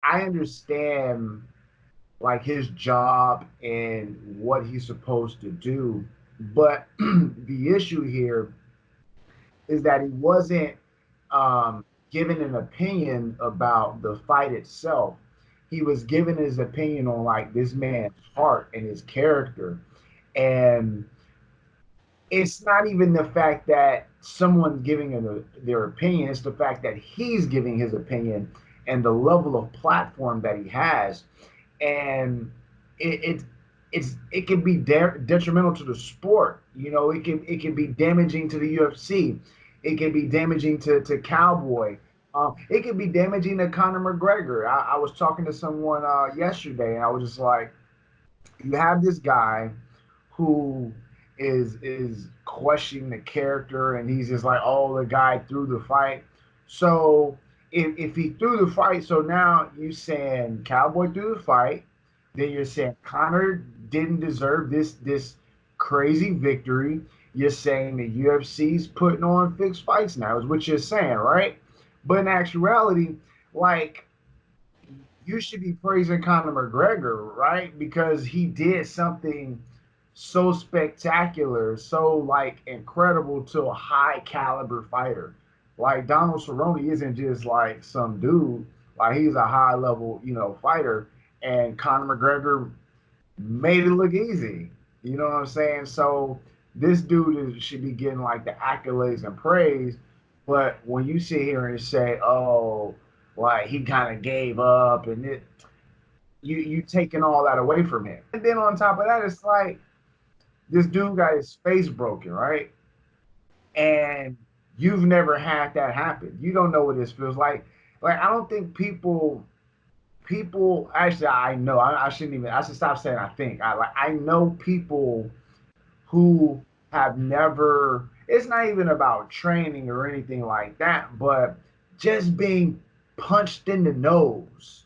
I understand like his job and what he's supposed to do, but the issue here is that he wasn't given an opinion about the fight itself. He was given his opinion on like this man's heart and his character. And it's not even the fact that someone's giving their opinion, it's the fact that he's giving his opinion and the level of platform that he has. And it it can be detrimental to the sport. You know, it can be damaging to the UFC. It can be damaging to Cowboy. It can be damaging to Conor McGregor. I was talking to someone yesterday, and I was just like, you have this guy who is questioning the character, and he's just like, oh, the guy threw the fight. So if he threw the fight, so now you saying Cowboy threw the fight, then you're saying Connor didn't deserve this crazy victory. You're saying the UFC's putting on fixed fights now, is what you're saying, right? But in actuality, like, you should be praising Conor McGregor, right? Because he did something so spectacular, so like incredible to a high caliber fighter. Like Donald Cerrone isn't just like some dude. Like he's a high level, fighter. And Conor McGregor made it look easy. You know what I'm saying? So this dude should be getting like the accolades and praise. But when you sit here and say, "Oh, like he kind of gave up," and you taking all that away from him, and then on top of that, it's like this dude got his face broken, right? And you've never had that happen. You don't know what this feels like. Like I don't think people actually I know I shouldn't even I should stop saying I think I know people who have never, it's not even about training or anything like that, but just being punched in the nose,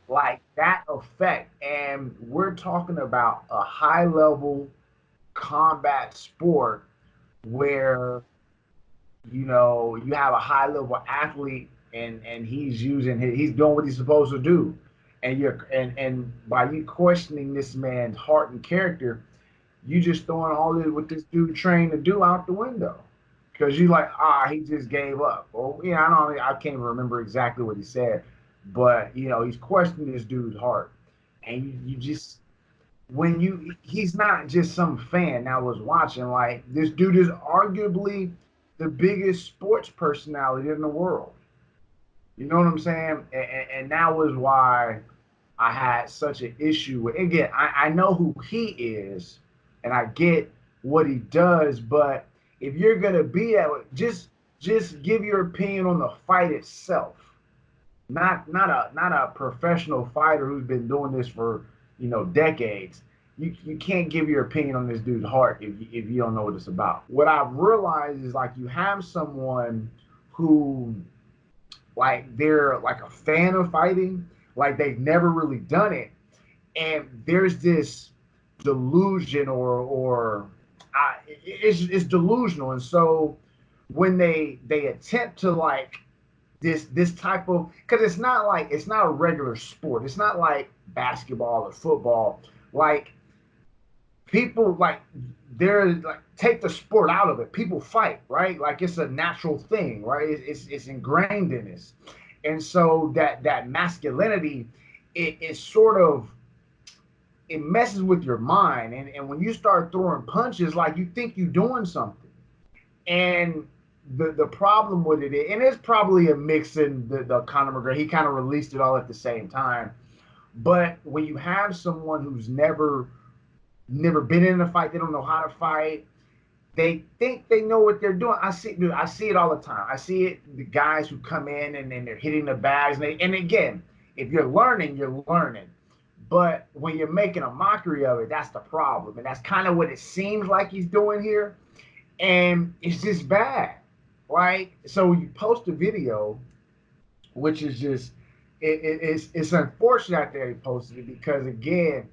like that effect. And we're talking about a high level combat sport where, you have a high level athlete, and he's doing what he's supposed to do. And by you questioning this man's heart and character, you just throwing all this what this dude trained to do out the window. Because you like, he just gave up. Well, I can't even remember exactly what he said, but he's questioning this dude's heart. And you just, he's not just some fan that was watching, like this dude is arguably the biggest sports personality in the world. You know what I'm saying? And that was why I had such an issue with. Again, I know who he is, and I get what he does. But if you're gonna be at it, just give your opinion on the fight itself, not a professional fighter who's been doing this for decades. You can't give your opinion on this dude's heart if you don't know what it's about. What I've realized is like you have someone who like they're like a fan of fighting, like they've never really done it, and there's this delusion or it's delusional, and so when they attempt to like this type of, because it's not a regular sport, it's not like basketball or football, like people like they're like take the sport out of it, people fight, right? Like it's a natural thing, right? It's ingrained in us. And so that masculinity, it sort of, it messes with your mind, and when you start throwing punches, like you think you're doing something. And the problem with it, and it's probably a mix in the Conor McGregor, he kind of released it all at the same time. But when you have someone who's never been in a fight, they don't know how to fight, they think they know what they're doing. I see it all the time. I see it, the guys who come in and then they're hitting the bags, and again, if you're learning, you're learning. But when you're making a mockery of it, that's the problem. And that's kind of what it seems like he's doing here. And it's just bad. Right? So you post a video, which is just, it's unfortunate that he posted it because, again,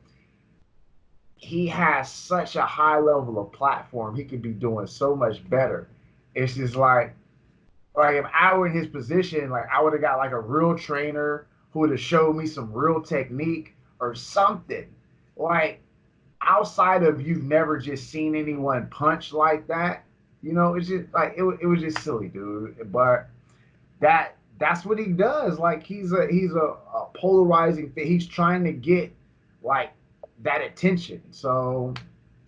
he has such a high level of platform. He could be doing so much better. It's just like if I were in his position, like I would have got like a real trainer, who would have showed me some real technique or something. Like outside of you've never just seen anyone punch like that, it's just like it was just silly, dude. But that's what he does. Like he's a polarizing thing. He's trying to get like that attention. So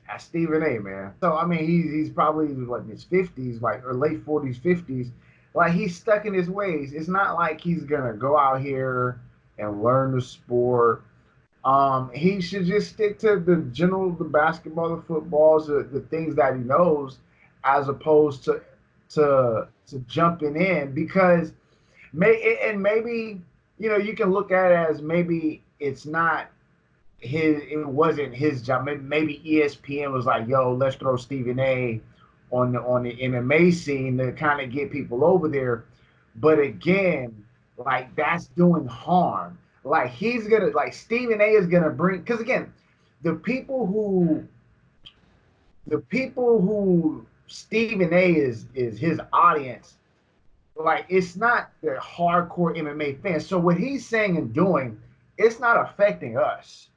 that's Stephen A, man. So I mean he's probably like in his 50s, like or late 40s, 50s. Like he's stuck in his ways. It's not like he's gonna go out here and learn the sport. He should just stick to the basketball, the footballs, the things that he knows, as opposed to jumping in because maybe you can look at it as maybe it's not it wasn't his job. Maybe ESPN was like, "Yo, let's throw Stephen A. on the MMA scene to kind of get people over there." But again, like that's doing harm. Like he's gonna like Stephen A. is gonna bring because again, the people who the people who Stephen A. is his audience. Like it's not the hardcore MMA fans. So what he's saying and doing, it's not affecting us.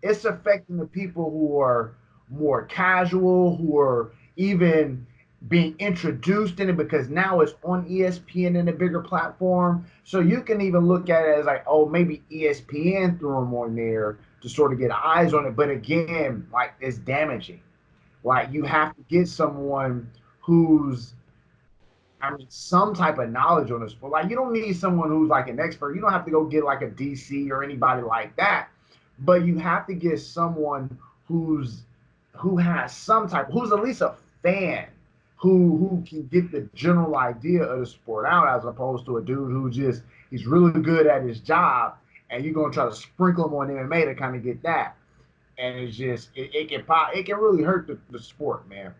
It's affecting the people who are more casual, who are even being introduced in it because now it's on ESPN and a bigger platform. So you can even look at it as like, oh, maybe ESPN threw them on there to sort of get eyes on it. But again, like it's damaging. Like you have to get someone who's some type of knowledge on the sport. Like you don't need someone who's like an expert. You don't have to go get like a DC or anybody like that. But you have to get someone who has some type, who's at least a fan, who can get the general idea of the sport out, as opposed to a dude who just he's really good at his job, and you're gonna try to sprinkle him on MMA to kind of get that. And it's just it can really hurt the sport, man.